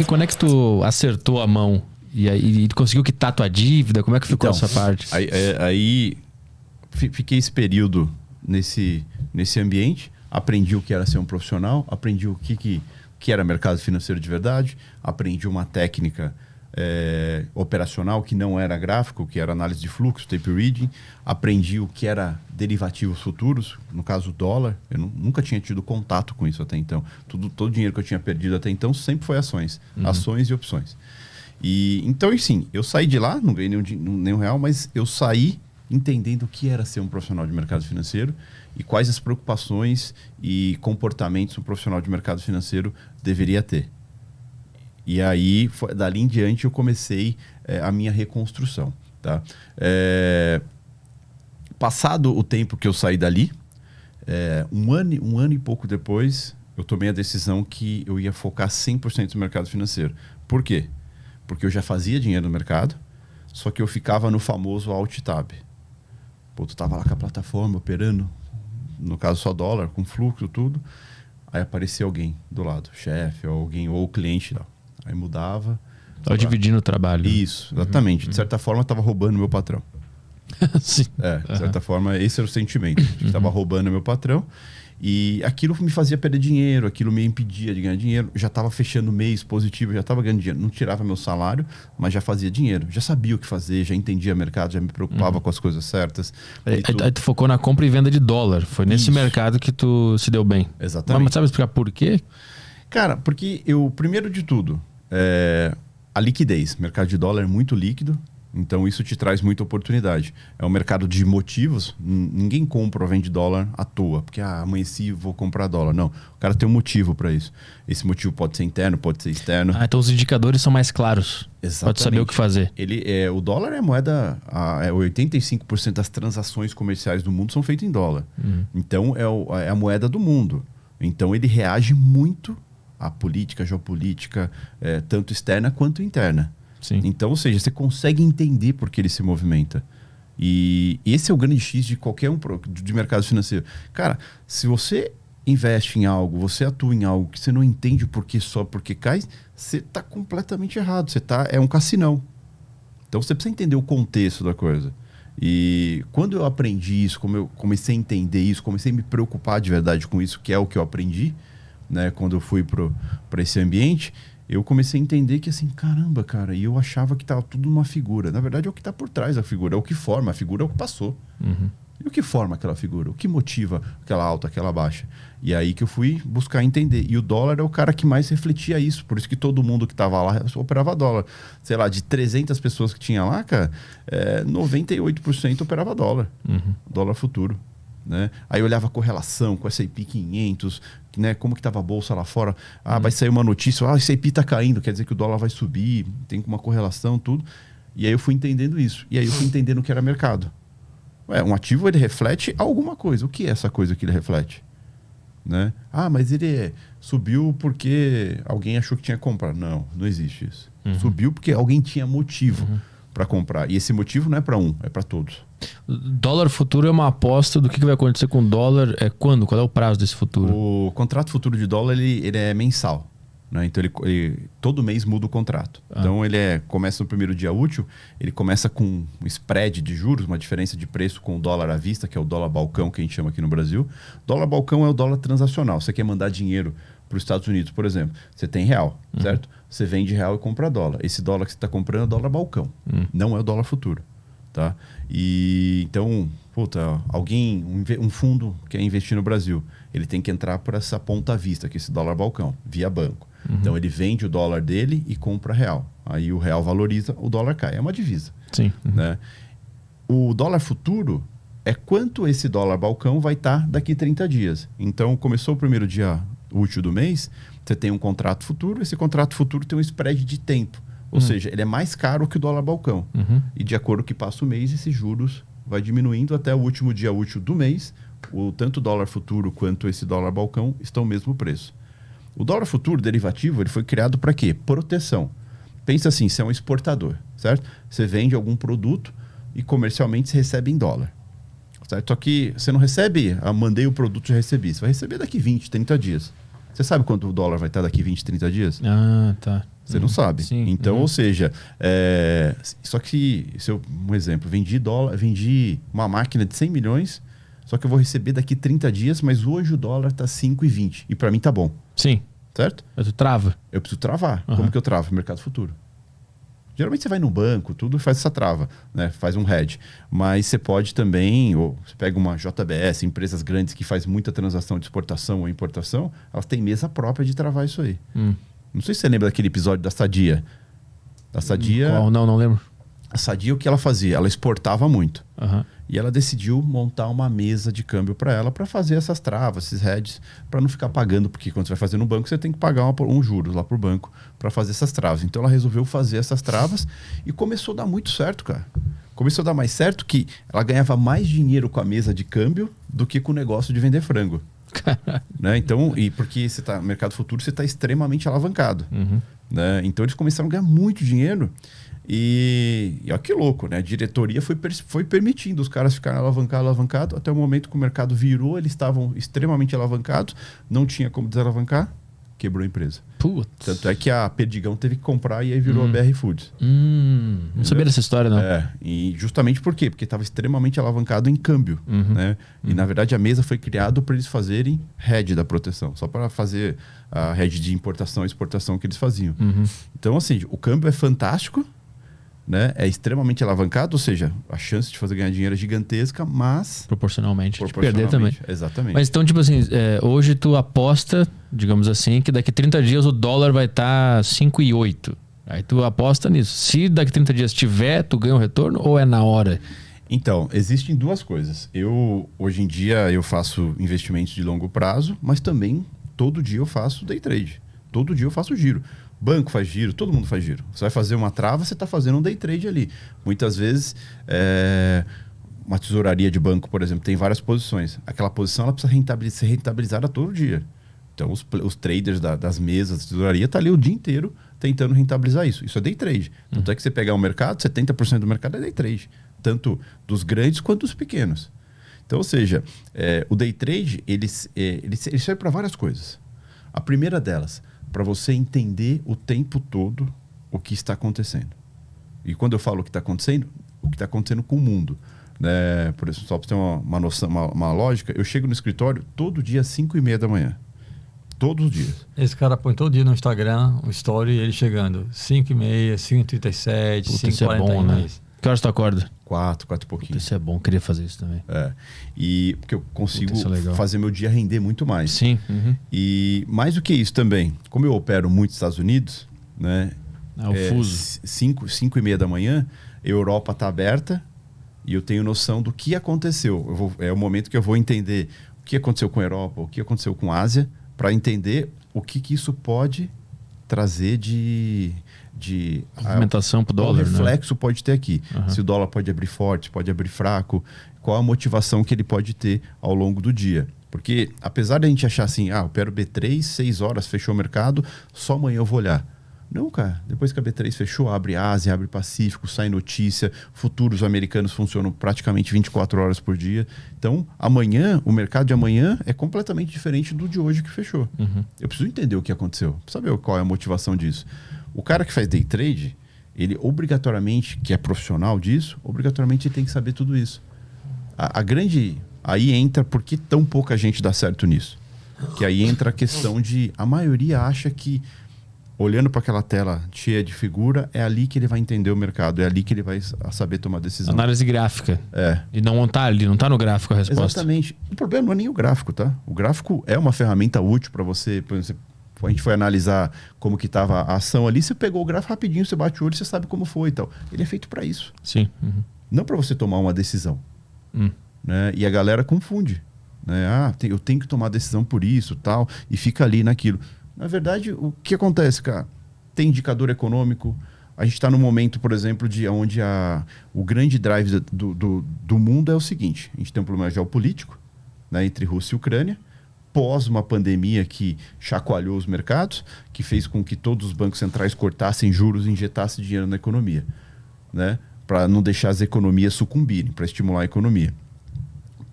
Quando é que tu acertou a mão? E aí tu conseguiu quitar tua dívida? Como é que ficou essa parte? Aí fiquei esse período nesse ambiente, aprendi o que era ser um profissional, aprendi o que era mercado financeiro de verdade, aprendi uma técnica operacional que não era gráfico, que era análise de fluxo, tape reading, aprendi o que era derivativos futuros, no caso o dólar, eu nunca tinha tido contato com isso até então. Todo o dinheiro que eu tinha perdido até então sempre foi ações e opções. E então, assim, eu saí de lá, não ganhei nenhum real, mas eu saí entendendo o que era ser um profissional de mercado financeiro e quais as preocupações e comportamentos um profissional de mercado financeiro deveria ter. E aí, dali em diante, eu comecei a minha reconstrução. Tá? Passado o tempo que eu saí dali, um ano e pouco depois, eu tomei a decisão que eu ia focar 100% no mercado financeiro. Por quê? Porque eu já fazia dinheiro no mercado, só que eu ficava no famoso alt tab. Pô, tu tava lá com a plataforma operando, no caso só dólar, com fluxo, tudo. Aí aparecia alguém do lado, chefe, ou alguém, ou o cliente. Não. Aí mudava. Tava dividindo o trabalho. Isso, exatamente. De certa forma, tava roubando meu patrão. Sim. De certa forma, esse era o sentimento. Estava roubando meu patrão. E aquilo me fazia perder dinheiro, aquilo me impedia de ganhar dinheiro. Já estava fechando o mês positivo, já estava ganhando dinheiro. Não tirava meu salário, mas já fazia dinheiro. Já sabia o que fazer, já entendia mercado, já me preocupava com as coisas certas. Aí tu focou na compra e venda de dólar. Foi nesse mercado que tu se deu bem. Exatamente. Mas sabe explicar por quê? Cara, porque primeiro de tudo, a liquidez. O mercado de dólar é muito líquido. Então isso te traz muita oportunidade. É um mercado de motivos. Ninguém compra ou vende dólar à toa. Porque amanheci e vou comprar dólar. Não. O cara tem um motivo para isso. Esse motivo pode ser interno, pode ser externo. Então os indicadores são mais claros. Exatamente. Pode saber o que fazer. O dólar é a moeda... 85% das transações comerciais do mundo são feitas em dólar. Então é a moeda do mundo. Então ele reage muito à política, geopolítica, tanto externa quanto interna. Sim. Então, ou seja, você consegue entender por que ele se movimenta. E esse é o grande X de qualquer de mercado financeiro. Cara, se você investe em algo, você atua em algo que você não entende por que só porque cai, você está completamente errado. É um cassinão. Então você precisa entender o contexto da coisa. E quando eu aprendi isso, como eu comecei a entender isso, comecei a me preocupar de verdade com isso, que é o que eu aprendi, né, quando eu fui para esse ambiente, eu comecei a entender que assim, caramba, cara, e eu achava que estava tudo numa figura. Na verdade, é o que está por trás da figura, é o que forma. A figura é o que passou. E o que forma aquela figura? O que motiva aquela alta, aquela baixa? E aí que eu fui buscar entender. E o dólar é o cara que mais refletia isso. Por isso que todo mundo que estava lá operava dólar. Sei lá, de 300 pessoas que tinha lá, cara, 98% operava dólar. Dólar futuro. Né? Aí eu olhava a correlação com o S&P 500, né? Como que estava a bolsa lá fora. Vai sair uma notícia, o S&P está caindo, quer dizer que o dólar vai subir, tem uma correlação, tudo. E aí eu fui entendendo isso. E aí eu fui entendendo o que era mercado. Um ativo, ele reflete alguma coisa. O que é essa coisa que ele reflete? Né? Mas ele subiu porque alguém achou que tinha que comprar. Não existe isso. Subiu porque alguém tinha motivo para comprar. E esse motivo não é para é para todos. Dólar futuro é uma aposta do que vai acontecer com o dólar. Quando? Qual é o prazo desse futuro? O contrato futuro de dólar ele é mensal. Né? Então ele todo mês muda o contrato. Então ele começa no primeiro dia útil, ele começa com um spread de juros, uma diferença de preço com o dólar à vista, que é o dólar balcão que a gente chama aqui no Brasil. Dólar balcão é o dólar transacional. Você quer mandar dinheiro para os Estados Unidos, por exemplo, você tem real, certo? Você vende real e compra dólar. Esse dólar que você está comprando é o dólar balcão, não é o dólar futuro. Tá? E então, um fundo que quer investir no Brasil, ele tem que entrar por essa ponta à vista, que é esse dólar balcão, via banco. Então ele vende o dólar dele e compra real. Aí o real valoriza, o dólar cai. É uma divisa. Sim. Né? O dólar futuro é quanto esse dólar balcão vai estar daqui 30 dias. Então começou o primeiro dia útil do mês, você tem um contrato futuro, esse contrato futuro tem um spread de tempo. Ou seja, ele é mais caro que o dólar balcão. E de acordo com que passa o mês, esses juros vai diminuindo até o último dia útil do mês. Tanto o dólar futuro quanto esse dólar balcão estão o mesmo preço. O dólar futuro derivativo ele foi criado para quê? Proteção. Pensa assim, você é um exportador, certo? Você vende algum produto e comercialmente você recebe em dólar. Certo? Só que você não recebe, mandei o produto e já recebi. Você vai receber daqui 20, 30 dias. Você sabe quanto o dólar vai estar daqui 20, 30 dias? Ah, tá. Você não sabe. Sim. Então, ou seja, só que, um exemplo, vendi uma máquina de 100 milhões, só que eu vou receber daqui 30 dias, mas hoje o dólar está 5,20. E para mim tá bom. Sim. Certo? Mas tu trava. Eu preciso travar. Uhum. Como que eu travo? Mercado futuro. Geralmente você vai no banco, tudo faz essa trava, né? Faz um hedge. Mas você pode também, ou você pega uma JBS, empresas grandes que faz muita transação de exportação ou importação, elas têm mesa própria de travar isso aí. Não sei se você lembra daquele episódio da Sadia. Da Sadia... Qual? Não lembro. A Sadia, o que ela fazia? Ela exportava muito. Uhum. E ela decidiu montar uma mesa de câmbio para ela, para fazer essas travas, esses hedges, para não ficar pagando, porque quando você vai fazer no banco, você tem que pagar um juros lá pro banco para fazer essas travas. Então ela resolveu fazer essas travas e começou a dar muito certo, cara. Começou a dar mais certo que ela ganhava mais dinheiro com a mesa de câmbio do que com o negócio de vender frango. Né? Então, e porque você tá no mercado futuro, você está extremamente alavancado. Né? Então eles começaram a ganhar muito dinheiro. E olha que louco, né? A diretoria foi permitindo os caras ficarem alavancados, até o momento que o mercado virou, eles estavam extremamente alavancados, não tinha como desalavancar, quebrou a empresa. Putz. Tanto é que a Perdigão teve que comprar e aí virou a BR Foods. Não sabia dessa história, não. E justamente por quê? Porque estava extremamente alavancado em câmbio. Né? E na verdade a mesa foi criada para eles fazerem hedge da proteção, só para fazer a hedge de importação e exportação que eles faziam. Então, assim, o câmbio é fantástico, né? É extremamente alavancado, ou seja, a chance de fazer ganhar dinheiro é gigantesca, mas... Proporcionalmente. De perder também. Exatamente. Mas então, tipo assim, hoje tu aposta, digamos assim, que daqui 30 dias o dólar vai estar 5,8. Aí tu aposta nisso. Se daqui 30 dias tiver, tu ganha um retorno ou é na hora? Então, existem duas coisas. Hoje em dia, eu faço investimentos de longo prazo, mas também todo dia eu faço day trade. Todo dia eu faço giro. Banco faz giro, todo mundo faz giro. Você vai fazer uma trava, você está fazendo um day trade ali. Muitas vezes, uma tesouraria de banco, por exemplo, tem várias posições. Aquela posição ela precisa ser rentabilizada todo dia. Então, os traders das mesas de tesouraria estão ali o dia inteiro tentando rentabilizar isso. Isso é day trade. Tanto é que você pegar o mercado, 70% do mercado é day trade. Tanto dos grandes quanto dos pequenos. Então, ou seja, o day trade, ele serve para várias coisas. A primeira delas, para você entender o tempo todo o que está acontecendo. E quando eu falo o que está acontecendo com o mundo. Né? Por exemplo, só para ter uma noção, uma lógica, eu chego no escritório todo dia às 5:30 da manhã. Todos os dias. Esse cara põe todo dia no Instagram um story, ele chegando 5:30, 5:37, 5:40. Isso é bom, né? Que horas tu acorda? 4 e pouquinho. Isso é bom, queria fazer isso também. E porque eu consigo é fazer meu dia render muito mais. Sim. E mais do que isso também, como eu opero muito nos Estados Unidos, né? O fuso. 5:30 da manhã, a Europa está aberta e eu tenho noção do que aconteceu. É o momento que eu vou entender o que aconteceu com a Europa, o que aconteceu com a Ásia, para entender o que isso pode trazer de movimentação para o dólar. Qual reflexo pode ter aqui? Se o dólar pode abrir forte, pode abrir fraco, qual a motivação que ele pode ter ao longo do dia. Porque apesar de a gente achar assim, eu opero B3, 6 horas, fechou o mercado, só amanhã eu vou olhar. Não, cara. Depois que a B3 fechou, abre Ásia, abre Pacífico, sai notícia, futuros americanos funcionam praticamente 24 horas por dia. Então, o mercado de amanhã é completamente diferente do de hoje que fechou. Eu preciso entender o que aconteceu, saber qual é a motivação disso. O cara que faz day trade, ele obrigatoriamente, que é profissional disso, obrigatoriamente tem que saber tudo isso. Aí entra por que tão pouca gente dá certo nisso. Que aí entra a questão de, a maioria acha que olhando para aquela tela cheia de figura, é ali que ele vai entender o mercado, é ali que ele vai saber tomar decisão. Análise gráfica. E não está ali, não está no gráfico a resposta. Exatamente. O problema não é nem o gráfico, tá? O gráfico é uma ferramenta útil para você, por exemplo, a gente foi analisar como que estava a ação ali, você pegou o gráfico rapidinho, você bate o olho, você sabe como foi e tal. Ele é feito para isso. Sim. Não para você tomar uma decisão. Né? E a galera confunde. Né? Eu tenho que tomar decisão por isso tal, e fica ali naquilo. Na verdade, o que acontece, cara? Tem indicador econômico. A gente está num momento, por exemplo, onde o grande drive do mundo é o seguinte. A gente tem um problema geopolítico, né, entre Rússia e Ucrânia, pós uma pandemia que chacoalhou os mercados, que fez com que todos os bancos centrais cortassem juros e injetassem dinheiro na economia, né, para não deixar as economias sucumbirem, para estimular a economia.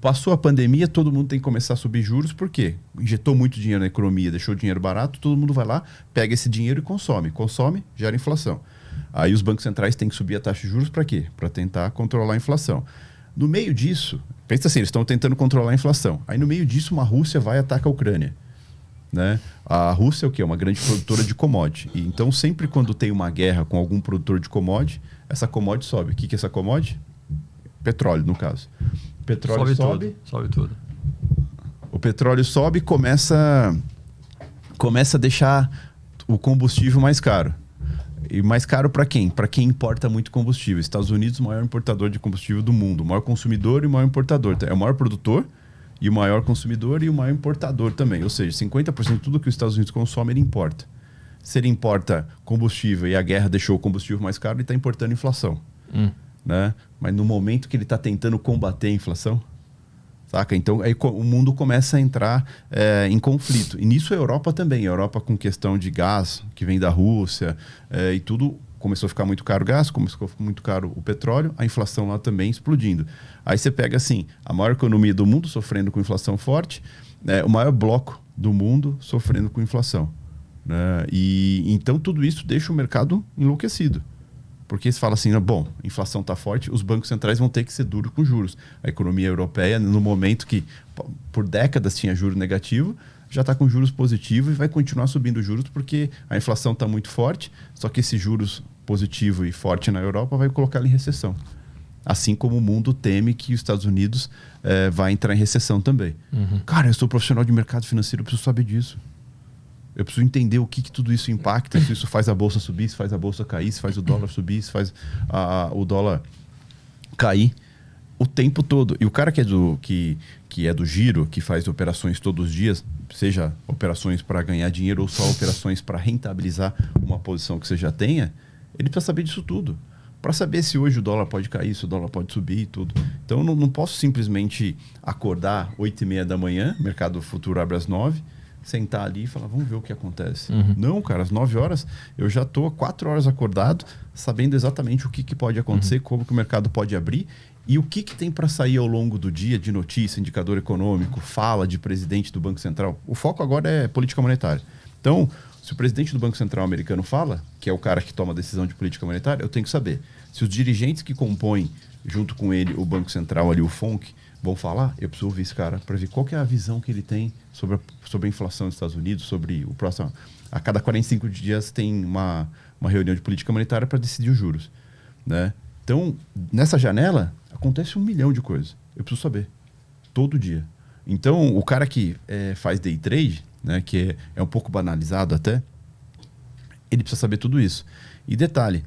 Passou a pandemia, todo mundo tem que começar a subir juros, por quê? Injetou muito dinheiro na economia, deixou o dinheiro barato, todo mundo vai lá, pega esse dinheiro e consome. Consome, gera inflação. Aí os bancos centrais têm que subir a taxa de juros para quê? Para tentar controlar a inflação. No meio disso, pensa assim, eles estão tentando controlar a inflação. Aí no meio disso, uma Rússia vai e ataca a Ucrânia. Né? A Rússia é o quê? Uma grande produtora de commodity. E então, sempre quando tem uma guerra com algum produtor de commodity, essa commodity sobe. O que é essa commodity? Petróleo, no caso. O petróleo sobe tudo. O petróleo sobe e começa a deixar o combustível mais caro. E mais caro para quem? Para quem importa muito combustível. Estados Unidos, o maior importador de combustível do mundo. O maior consumidor e o maior importador. É o maior produtor e o maior consumidor e o maior importador também. Ou seja, 50% de tudo que os Estados Unidos consomem, ele importa. Se ele importa combustível e a guerra deixou o combustível mais caro, ele está importando inflação. Né? Mas no momento que ele está tentando combater a inflação, saca? Então aí o mundo começa a entrar em conflito. E nisso a Europa também. A Europa com questão de gás, que vem da Rússia, e tudo começou a ficar muito caro o gás, começou a ficar muito caro o petróleo, a inflação lá também explodindo. Aí você pega assim, a maior economia do mundo sofrendo com inflação forte, o maior bloco do mundo sofrendo com inflação. Né? E então tudo isso deixa o mercado enlouquecido. Porque você fala assim, bom, a inflação está forte, os bancos centrais vão ter que ser duros com juros. A economia europeia, no momento que por décadas tinha juro negativo, já está com juros positivos e vai continuar subindo juros porque a inflação está muito forte, só que esse juros positivo e forte na Europa vai colocar ela em recessão. Assim como o mundo teme que os Estados Unidos vai entrar em recessão também. Cara, eu sou profissional de mercado financeiro, eu preciso saber disso. Eu preciso entender o que tudo isso impacta, se isso faz a bolsa subir, se faz a bolsa cair, se faz o dólar subir, se faz o dólar cair o tempo todo. E o cara que é do giro, que faz operações todos os dias, seja operações para ganhar dinheiro ou só operações para rentabilizar uma posição que você já tenha, ele precisa saber disso tudo. Para saber se hoje o dólar pode cair, se o dólar pode subir e tudo. Então, eu não posso simplesmente acordar 8h30 da manhã, mercado futuro abre às 9h, sentar ali e falar, vamos ver o que acontece. Não, cara, às 9 horas eu já estou 4 horas acordado, sabendo exatamente o que pode acontecer, como que o mercado pode abrir e o que tem para sair ao longo do dia de notícia, indicador econômico, fala de presidente do Banco Central. O foco agora é política monetária. Então, se o presidente do Banco Central americano fala, que é o cara que toma a decisão de política monetária, eu tenho que saber. Se os dirigentes que compõem, junto com ele, o Banco Central ali, o FONC, vão falar, eu preciso ouvir esse cara para ver qual que é a visão que ele tem sobre a inflação dos Estados Unidos, sobre o próximo... A cada 45 dias tem uma reunião de política monetária para decidir os juros. Né? Então, nessa janela, acontece 1 milhão de coisas. Eu preciso saber. Todo dia. Então, o cara que faz day trade, né, que é um pouco banalizado até, ele precisa saber tudo isso. E detalhe,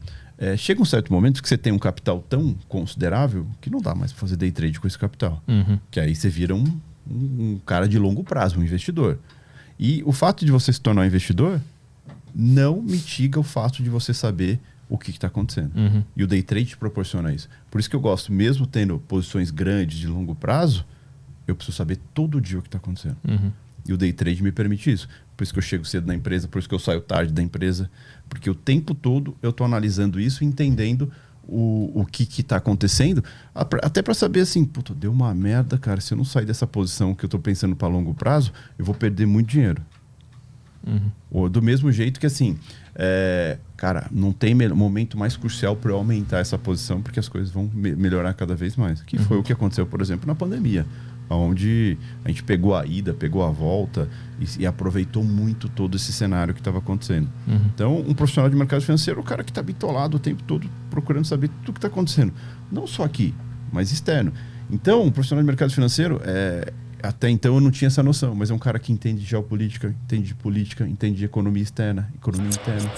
chega um certo momento que você tem um capital tão considerável que não dá mais para fazer day trade com esse capital. Que aí você vira um cara de longo prazo, um investidor. E o fato de você se tornar um investidor não mitiga o fato de você saber o que está acontecendo. E o day trade te proporciona isso. Por isso que eu gosto, mesmo tendo posições grandes de longo prazo, eu preciso saber todo dia o que está acontecendo. E o day trade me permite isso. Por isso que eu chego cedo na empresa, por isso que eu saio tarde da empresa. Porque o tempo todo eu estou analisando isso e entendendo o que está acontecendo. Até para saber assim, puta, deu uma merda, cara. Se eu não sair dessa posição que eu estou pensando para longo prazo, eu vou perder muito dinheiro. Ou do mesmo jeito que assim, cara, não tem momento mais crucial para eu aumentar essa posição porque as coisas vão melhorar cada vez mais. Que foi o que aconteceu, por exemplo, na pandemia. Onde a gente pegou a ida, pegou a volta e aproveitou muito todo esse cenário que estava acontecendo. Então, um profissional de mercado financeiro é o cara que está bitolado o tempo todo procurando saber tudo o que está acontecendo. Não só aqui, mas externo. Então, um profissional de mercado financeiro, até então eu não tinha essa noção, mas é um cara que entende de geopolítica, entende de política, entende de economia externa, economia interna.